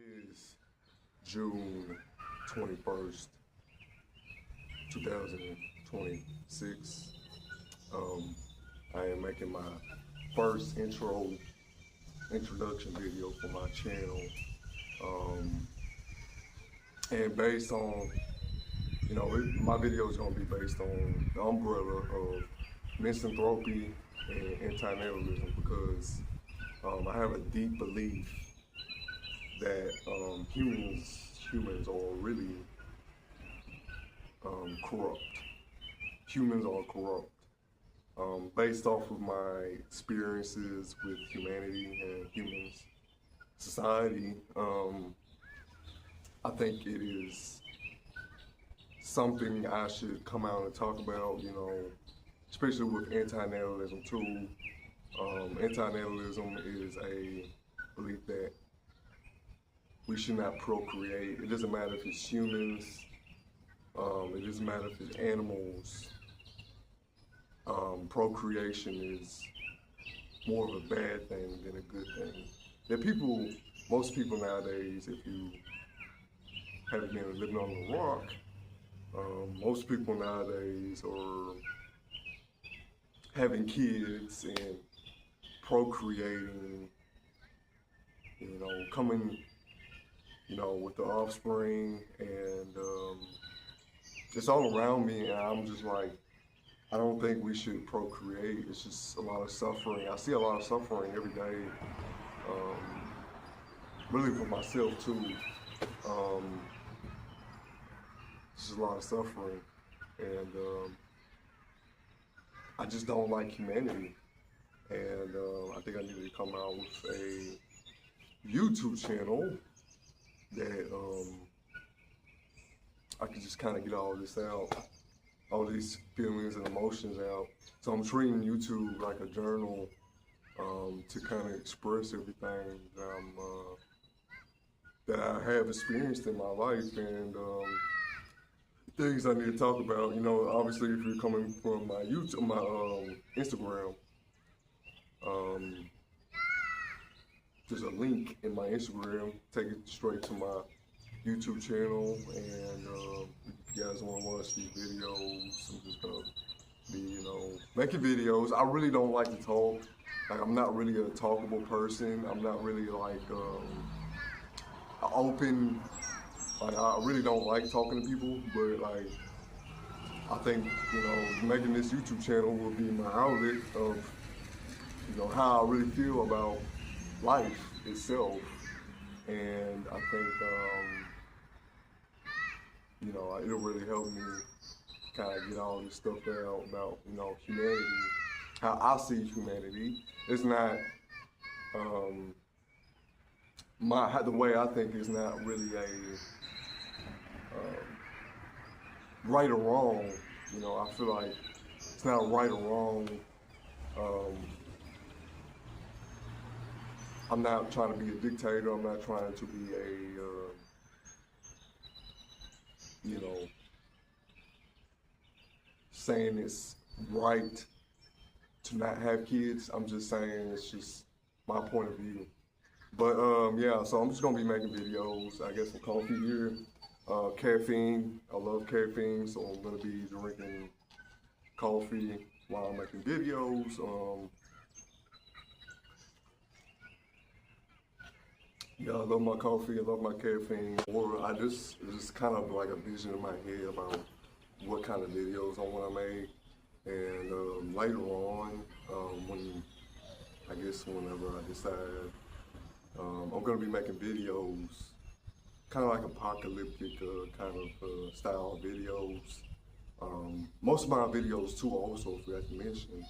is June 21st, 2026. I am making my first introduction video for my channel. And based on, my video is going to be based on the umbrella of misanthrope and anti-natalism, because I have a deep belief that humans are really corrupt. Humans are corrupt. Based off of my experiences with humanity and humans, society, I think it is something I should come out and talk about, especially with anti-natalism too. Anti-natalism is a belief that we should not procreate. It doesn't matter if it's humans, it doesn't matter if it's animals. Procreation is more of a bad thing than a good thing. Most people nowadays, if you haven't been living on the rock, most people nowadays are having kids and procreating, coming, with the offspring, and it's all around me, and I'm just like, I don't think we should procreate. It's just a lot of suffering. I see a lot of suffering every day, really for myself too. It's just a lot of suffering, and I just don't like humanity. And I think I need to come out with a YouTube channel that I can just kind of get all this out, all these feelings and emotions out. So I'm treating YouTube like a journal to kind of express everything that I have experienced in my life, and things I need to talk about. Obviously, if you're coming from my YouTube, my Instagram, there's a link in my Instagram. Take it straight to my YouTube channel, and if you guys want to watch these videos, I'm just gonna be, making videos. I really don't like to talk. Like, I'm not really a talkable person. I'm not really like open. Like, I really don't like talking to people, but like, I think, making this YouTube channel will be my outlet of, how I really feel about life itself. And I think, it'll really help me kind of get all this stuff out about, humanity, how I see humanity. It's not, the way I think is not really a right or wrong. I feel like it's not right or wrong. I'm not trying to be a dictator. I'm not trying to be a, saying it's right to not have kids. I'm just saying it's just my point of view. But yeah, so I'm just gonna be making videos. I got some coffee here, caffeine. I love caffeine, so I'm gonna be drinking coffee while I'm making videos. Yeah, I love my coffee, I love my caffeine. Or it's just kind of like a vision in my head about what kind of videos I want to make. And later on, whenever I decide, I'm going to be making videos, kind of like apocalyptic kind of style videos. Most of my videos too, also, if I have to mention,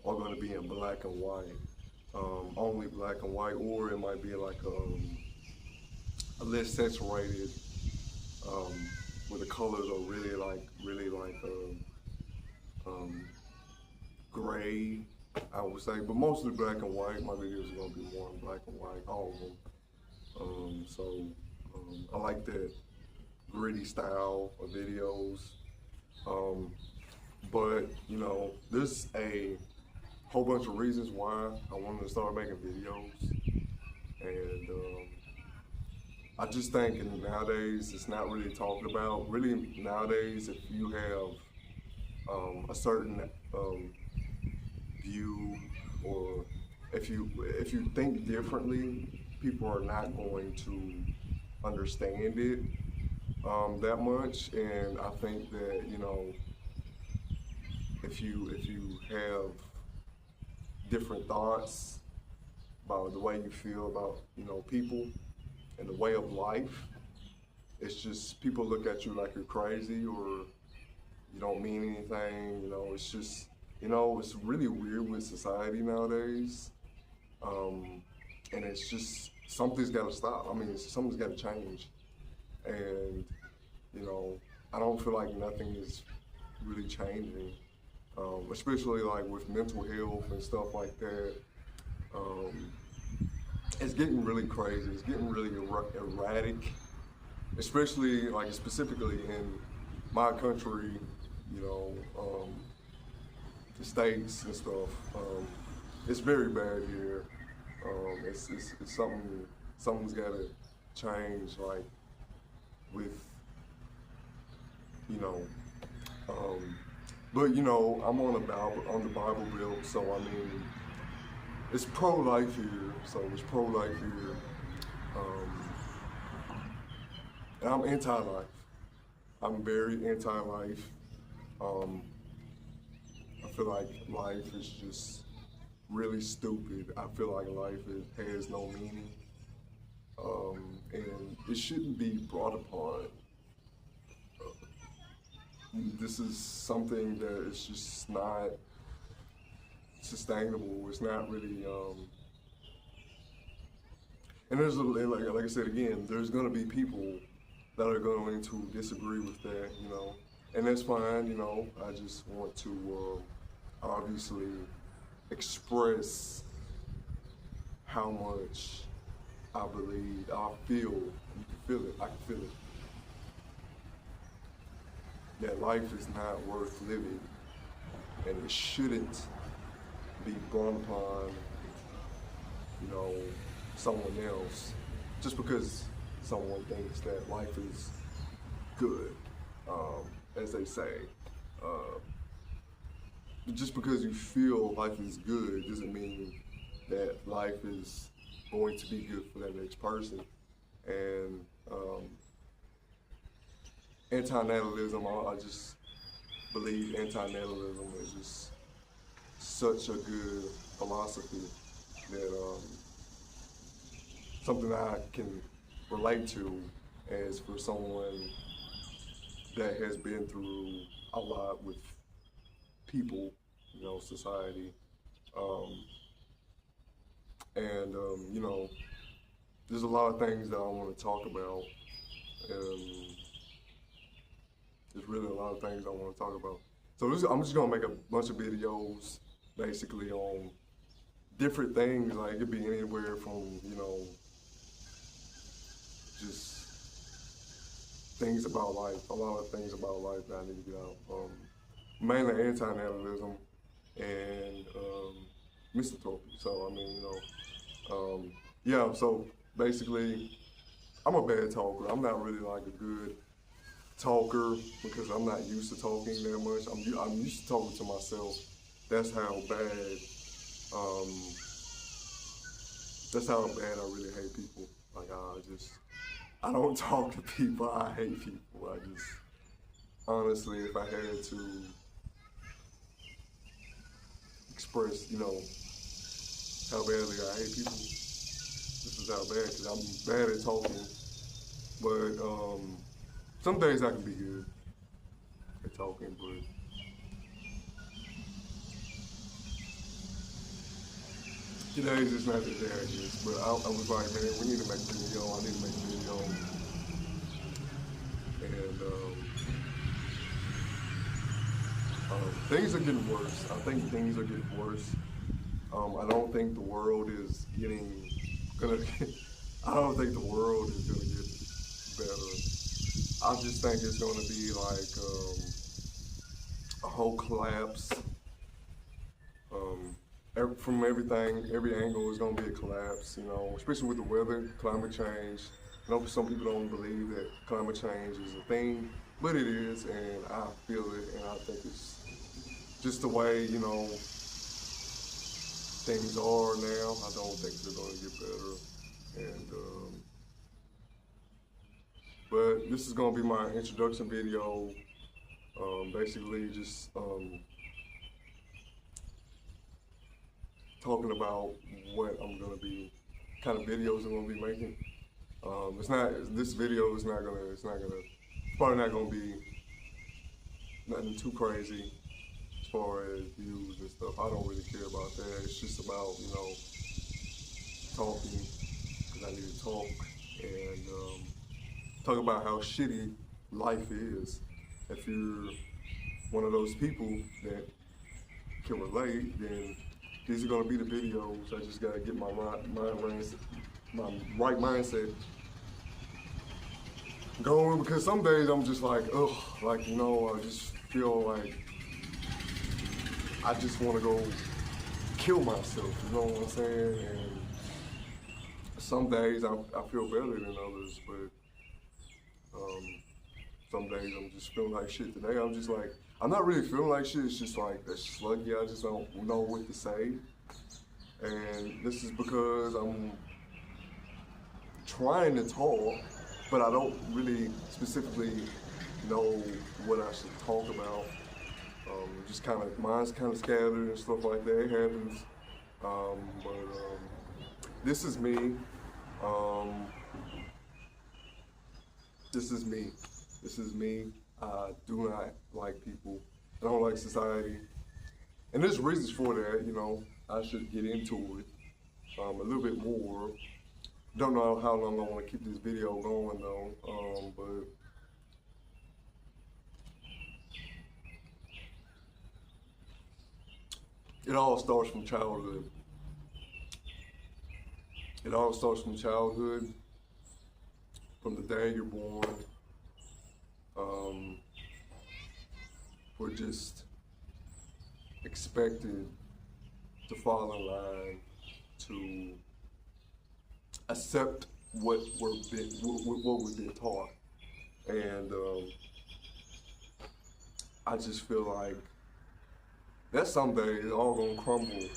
are going to be in black and white. Only black and white, or it might be like a less saturated, where the colors are really like gray, I would say, but mostly black and white. My videos are gonna be more in black and white, all of them. I like that gritty style of videos. But there's a whole bunch of reasons why I wanted to start making videos, and I just think nowadays it's not really talked about. Really nowadays, if you have a certain um, view, or if you think differently, people are not going to understand it that much. And I think that if you have different thoughts about the way you feel about people and the way of life, it's just people look at you like you're crazy or you don't mean anything. It's just it's really weird with society nowadays. Um, and it's just something's got to stop. I mean, something's got to change. And you know, I don't feel like nothing is really changing, especially like with mental health and stuff like that. Um, it's getting really crazy. It's getting really erratic, especially like specifically in my country. You know, the states and stuff. It's very bad here. It's something's got to change. Like with you know, um, but I'm on the Bible Belt, so I mean, it's pro-life here. So it's pro-life here, and I'm anti-life. I'm very anti-life. Um, I feel like life is just really stupid. I feel like has no meaning, and it shouldn't be brought upon. This is something that is just not sustainable. It's not really, and like I said again, there's gonna be people that are going to disagree with that, and that's fine. I just want to obviously express how much I believe, I feel. You can feel it. I can feel it. That life is not worth living, and it shouldn't be brought upon, someone else, just because someone thinks that life is good, as they say. Uh, just because you feel life is good doesn't mean that life is going to be good for that next person. And antinatalism, I just believe antinatalism is just such a good philosophy that something I can relate to as for someone that has been through a lot with people, society. Um, and, there's a lot of things that I want to talk about. And there's really a lot of things I want to talk about. So I'm just gonna make a bunch of videos basically on different things. Like it could be anywhere from, just things about life, a lot of things about life that I need to get out. Mainly antinatalism and misanthrope. So I mean, yeah. So basically, I'm a bad talker. I'm not really like a good talker because I'm not used to talking that much. I'm used to talking to myself. That's how bad. Um, that's how bad I really hate people. Like I don't talk to people. I hate people. I just honestly, if I had to express, how badly I hate people, this is how bad. Because I'm bad at talking, but some days I can be good at talking, but today's just not the day, I guess. But I was like, man, we need to make a video. I need to make a video. And things are getting worse. I think things are getting worse. I don't think the world is I don't think the world is gonna get better. I just think it's gonna be like a whole collapse. From everything, every angle is gonna be a collapse. Especially with the weather, climate change. I know some people don't believe that climate change is a thing, but it is, and I feel it, and I think it's just the way, you know, things are now. I don't think they're going to get better. And but this is going to be my introduction video. Basically, just talking about what I'm going to be, kind of videos I'm going to be making. It's not. This video is not gonna. It's not gonna. It's probably not gonna be nothing too crazy as far as views and stuff. I don't really care about that. It's just about, you know, talking, because I need to talk and talk about how shitty life is. If you're one of those people that can relate, then these are gonna be the videos. I just gotta get my right mindset going, because some days I'm just like, ugh, like, you know, I just feel like I just want to go kill myself, you know what I'm saying? And some days I feel better than others, but some days I'm just feeling like shit. Today I'm just like, I'm not really feeling like shit, it's just like a sluggy, I just don't know what to say. And this is because I'm trying to talk, but I don't really specifically know what I should talk about. Just kind of, mine's kind of scattered and stuff like that. It happens. This is me. This is me. This is me. I do not like people. I don't like society. And there's reasons for that, you know. I should get into it a little bit more. Don't know how long I want to keep this video going though, but it all starts from childhood. It all starts from childhood, from the day you're born. We're just expected to fall in line, to accept what we've been taught, and I just feel like that someday is all gonna crumble,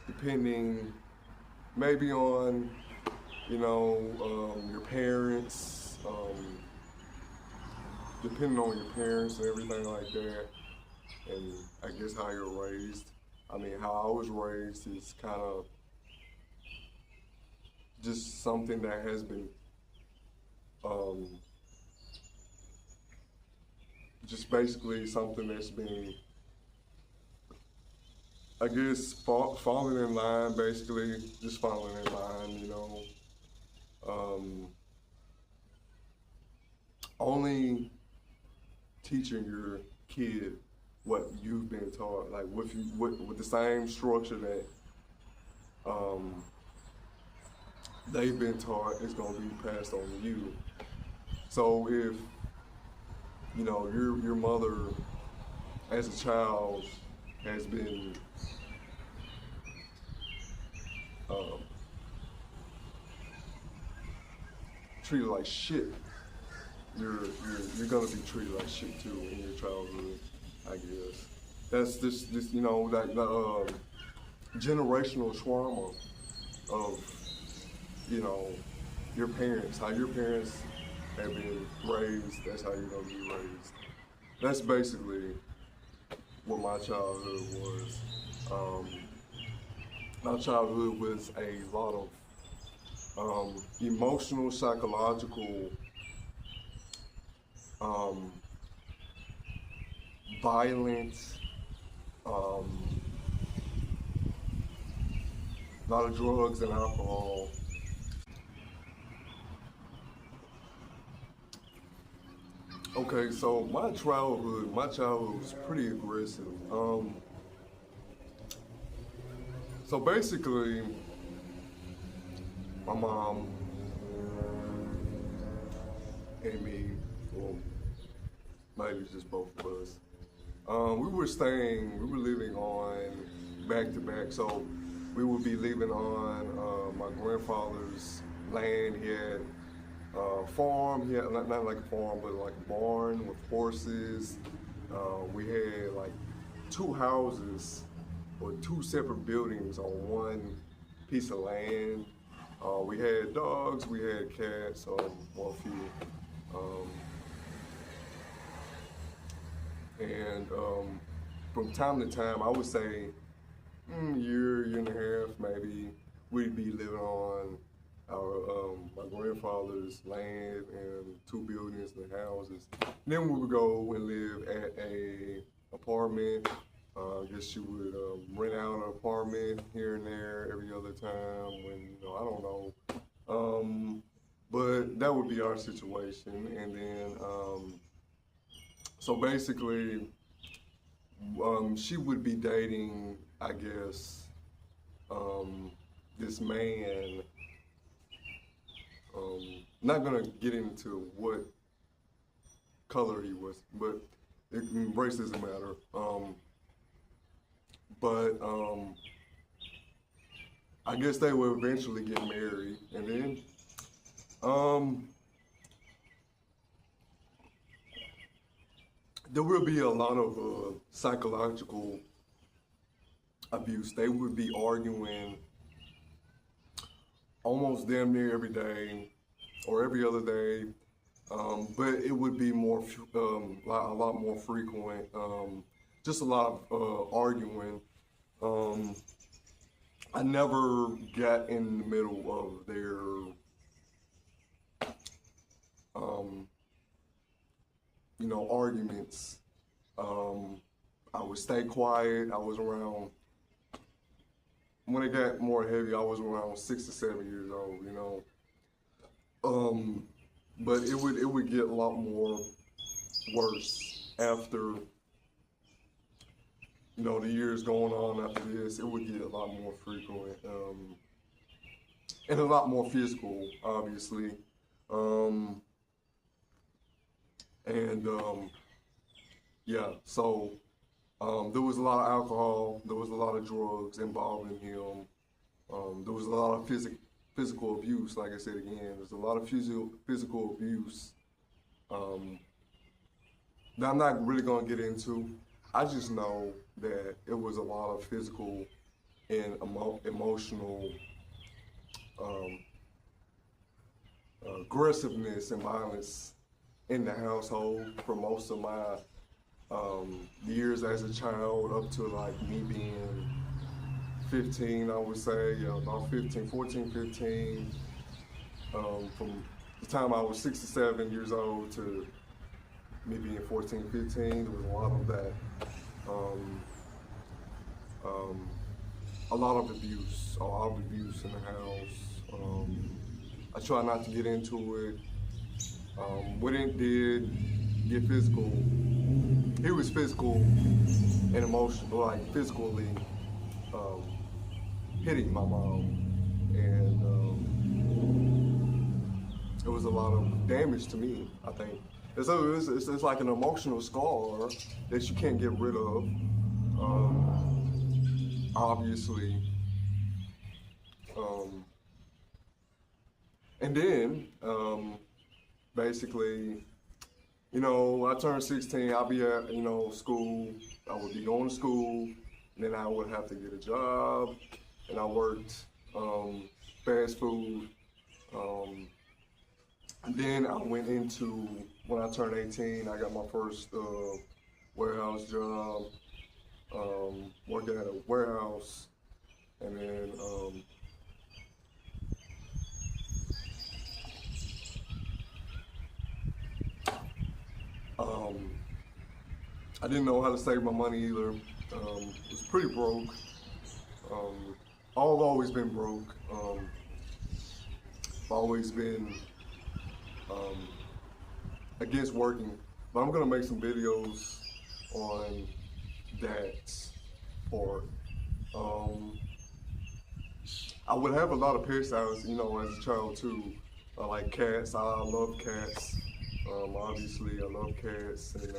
depending maybe on, you know, your parents, depending on your parents and everything like that, and I guess how you're raised. I mean, how I was raised is kind of just something that has been just basically something that's been, I guess, falling in line, basically, just falling in line, you know. Only teaching your kid what you've been taught, like with the same structure that they've been taught, is gonna be passed on to you. So if, you know, your mother as a child has been treated like shit, you're gonna be treated like shit too in your childhood, I guess. That's this you know, that generational trauma of, you know, your parents, how your parents have been raised, that's how you're gonna be raised. That's basically what my childhood was. My childhood was a lot of emotional, psychological, violence, a lot of drugs and alcohol. Okay, so my childhood was pretty aggressive. So basically, my mom and me, well, maybe just both of us, we were living on back to back. So we would be living on my grandfather's land. He had farm. He had not like a farm, but like a barn with horses. We had like two houses or two separate buildings on one piece of land. We had dogs, we had cats, or a few. Um, and from time to time, I would say year and a half, maybe, we'd be living on my grandfather's land and two buildings and houses. And then we would go and live at a apartment. I guess you would rent out an apartment here and there every other time when, I don't know. But that would be our situation. And then, so basically, she would be dating, I guess, this man. Not gonna get into what color he was, but race doesn't matter. But I guess they will eventually get married, and then there will be a lot of psychological abuse. They would be arguing almost damn near every day or every other day, but it would be more a lot more frequent. Just a lot of arguing. I never got in the middle of their arguments. I would stay quiet. I was around, when it got more heavy, I was around 6 to 7 years old, but it would get a lot more worse after, the years going on after this. It would get a lot more frequent, and a lot more physical, obviously. Yeah, so there was a lot of alcohol, there was a lot of drugs involved in him. There was a lot of physical abuse, like I said again. There's a lot of physical abuse that I'm not really gonna get into. I just know that it was a lot of physical and emotional aggressiveness and violence in the household for most of my years as a child, up to like me being 15, I would say, about 14, 15. From the time I was 6 to 7 years old to me being 14, 15, there was a lot of that. A lot of abuse in the house. I try not to get into it. When it did get physical, he was physical and emotional, like physically hitting my mom. And it was a lot of damage to me, I think. And so it's like an emotional scar that you can't get rid of, obviously. And then, basically, I turned 16, I'll be at, school. I would be going to school, and then I would have to get a job, and I worked fast food. And then I went into, when I turned 18, I got my first warehouse job, working at a warehouse, and then I didn't know how to save my money either. Was pretty broke. I've always been broke. I've always been against working, but I'm gonna make some videos on that part. I would have a lot of pet sounds, as a child too. I like cats. I love cats. Obviously, I love cats, and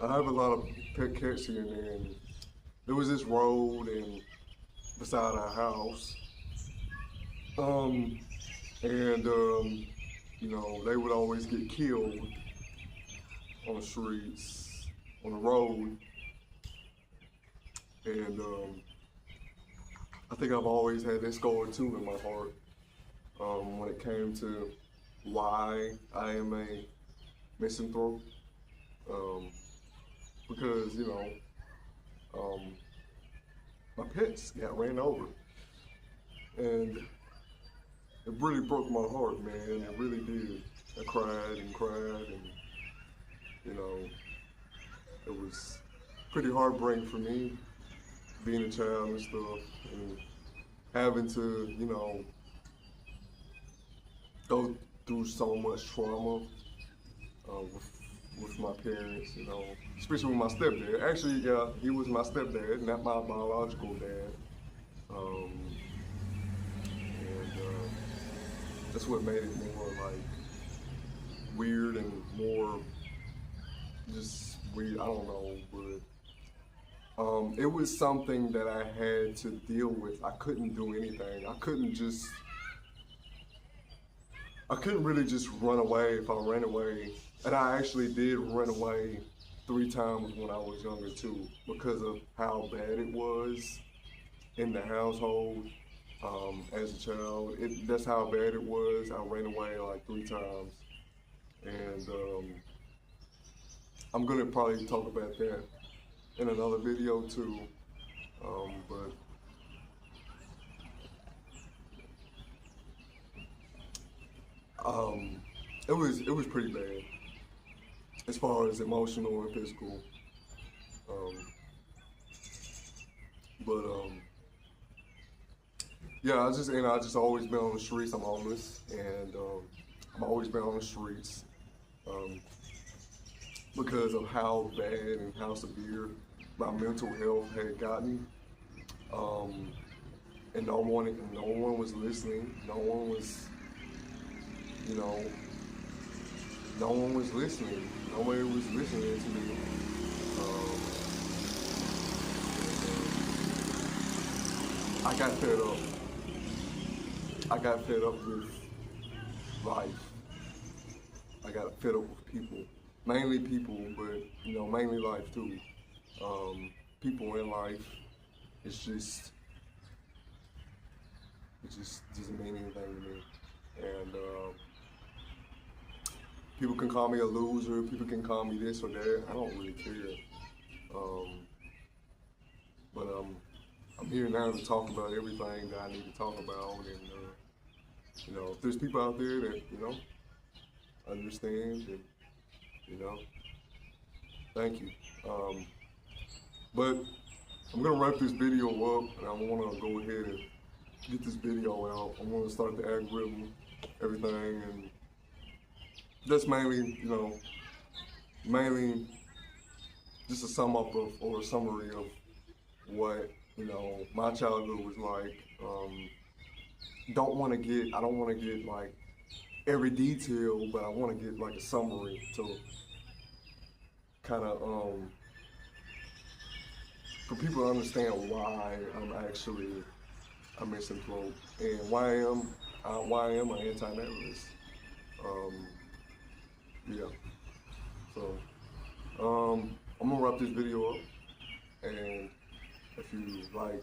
I have a lot of pet cats here and there. And there was this road and beside our house. And, you know, they would always get killed on the streets, on the road. And I think I've always had that scar too in my heart when it came to why I am a misanthrope. Because, you know, my pets got ran over. And it really broke my heart, man. It really did. I cried and cried, and, you know, it was pretty heartbreaking for me, being a child and stuff, and having to, you know, go through so much trauma with my parents, you know, especially with my stepdad. Actually, yeah, he was my stepdad, not my biological dad. And that's what made it more like weird and more just weird. I don't know, but it was something that I had to deal with. I couldn't do anything. I couldn't really just run away. If I ran away, and I actually did run away 3 times when I was younger too, because of how bad it was in the household. As a child, that's how bad it was. I ran away like 3 times, and I'm gonna probably talk about that in another video too. But it was pretty bad as far as emotional and physical. Um, but yeah, I just always been on the streets. I'm homeless, and I've always been on the streets because of how bad and how severe my mental health had gotten. And no one was listening. No one was, you know, no one was listening. Nobody was listening to me. I got fed up. I got fed up with life. I got fed up with people. Mainly people, but, you know, mainly life too. People in life, it just doesn't mean anything to me. And people can call me a loser, people can call me this or that. I don't really care. But I'm here now to talk about everything that I need to talk about. And, you know, if there's people out there that, you know, understand, and, you know, thank you. But I'm gonna wrap this video up, and I wanna go ahead and get this video out. I'm gonna start the algorithm, everything, and that's mainly, you know, mainly just a sum up of, or a summary of what, you know, my childhood was like. I don't want to get like every detail, but I want to get like a summary to kind of, for people to understand why I'm actually a misanthrope and why I am an anti-natalist. Yeah. So, I'm gonna wrap this video up, and if you like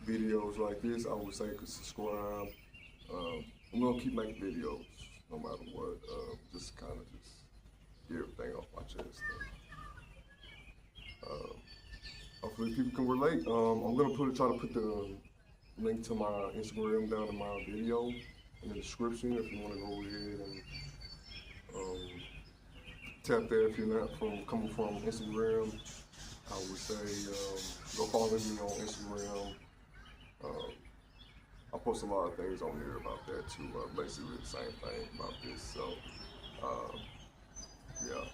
videos like this, I would say subscribe. I'm gonna keep making videos no matter what. Just kind of just get everything off my chest. Hopefully people can relate. I'm gonna try to put the link to my Instagram down in my video in the description if you want to go ahead and tap there if you're not coming from Instagram. I would say go follow me on Instagram. I post a lot of things on there about that too. Basically the same thing about this. So yeah.